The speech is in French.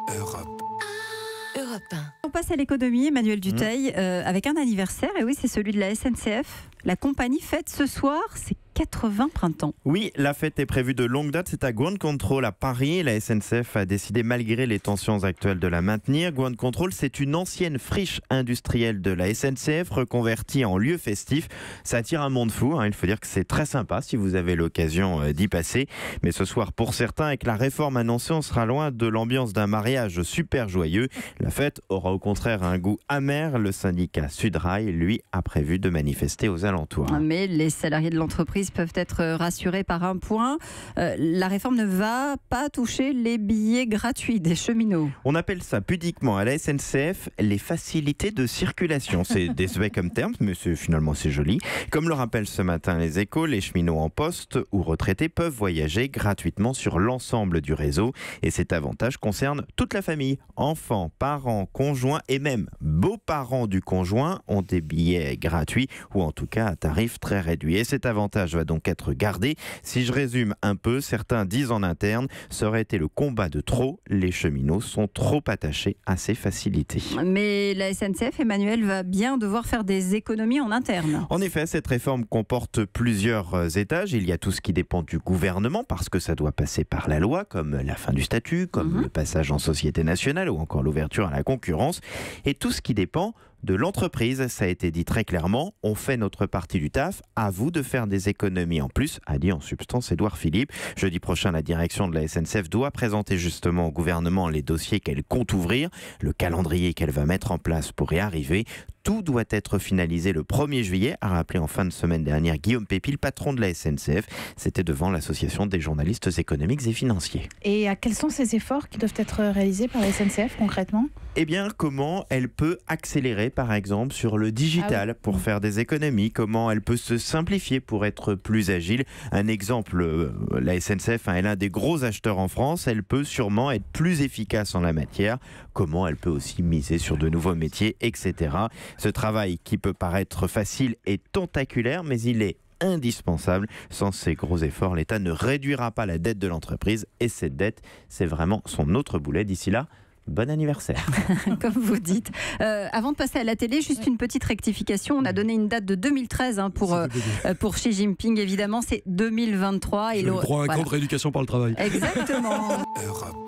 Europe 1. On passe à l'économie, Emmanuel Dutheil, avec un anniversaire, et oui, c'est celui de la SNCF. La compagnie fête ce soir ses 80 printemps. Oui, la fête est prévue de longue date, c'est à Ground Control à Paris. La SNCF a décidé, malgré les tensions actuelles, de la maintenir. Ground Control, c'est une ancienne friche industrielle de la SNCF reconvertie en lieu festif. Ça attire un monde fou, il faut dire que c'est très sympa si vous avez l'occasion d'y passer. Mais ce soir, pour certains, avec la réforme annoncée, on sera loin de l'ambiance d'un mariage super joyeux. La fête aura au contraire un goût amer. Le syndicat Sudrail, lui, a prévu de manifester aux alentours. Mais les salariés de l'entreprise peuvent être rassurés par un point. La réforme ne va pas toucher les billets gratuits des cheminots. On appelle ça pudiquement à la SNCF les facilités de circulation. C'est désuet comme terme, mais finalement c'est joli. Comme le rappellent ce matin les Échos, les cheminots en poste ou retraités peuvent voyager gratuitement sur l'ensemble du réseau. Et cet avantage concerne toute la famille. Enfants, parents, conjoints et même beaux-parents du conjoint ont des billets gratuits ou en tout cas à tarif très réduit. Et cet avantage va donc être gardé. Si je résume un peu, certains disent en interne, ça aurait été le combat de trop. Les cheminots sont trop attachés à ces facilités. Mais la SNCF, Emmanuel, va bien devoir faire des économies en interne. En effet, cette réforme comporte plusieurs étages. Il y a tout ce qui dépend du gouvernement, parce que ça doit passer par la loi, comme la fin du statut, comme le passage en société nationale ou encore l'ouverture à la concurrence. Et tout ce qui dépend de l'entreprise, ça a été dit très clairement, on fait notre partie du taf, à vous de faire des économies en plus, a dit en substance Édouard Philippe. Jeudi prochain, la direction de la SNCF doit présenter justement au gouvernement les dossiers qu'elle compte ouvrir, le calendrier qu'elle va mettre en place pour y arriver. Tout doit être finalisé le 1er juillet, a rappelé en fin de semaine dernière Guillaume Pépi, le patron de la SNCF. C'était devant l'Association des journalistes économiques et financiers. Et quels sont ces efforts qui doivent être réalisés par la SNCF concrètement ? Eh bien, comment elle peut accélérer, par exemple, sur le digital pour faire des économies, comment elle peut se simplifier pour être plus agile. Un exemple, la SNCF est l'un des gros acheteurs en France, elle peut sûrement être plus efficace en la matière. Comment elle peut aussi miser sur de nouveaux métiers, etc. Ce travail qui peut paraître facile est tentaculaire, mais il est indispensable. Sans ces gros efforts, l'État ne réduira pas la dette de l'entreprise et cette dette, c'est vraiment son autre boulet. D'ici là, bon anniversaire. Comme vous dites. Avant de passer à la télé, juste une petite rectification. On a donné une date de 2013 pour Xi Jinping. Évidemment, c'est 2023. Le droit à un camp de rééducation par le travail. Exactement. Europe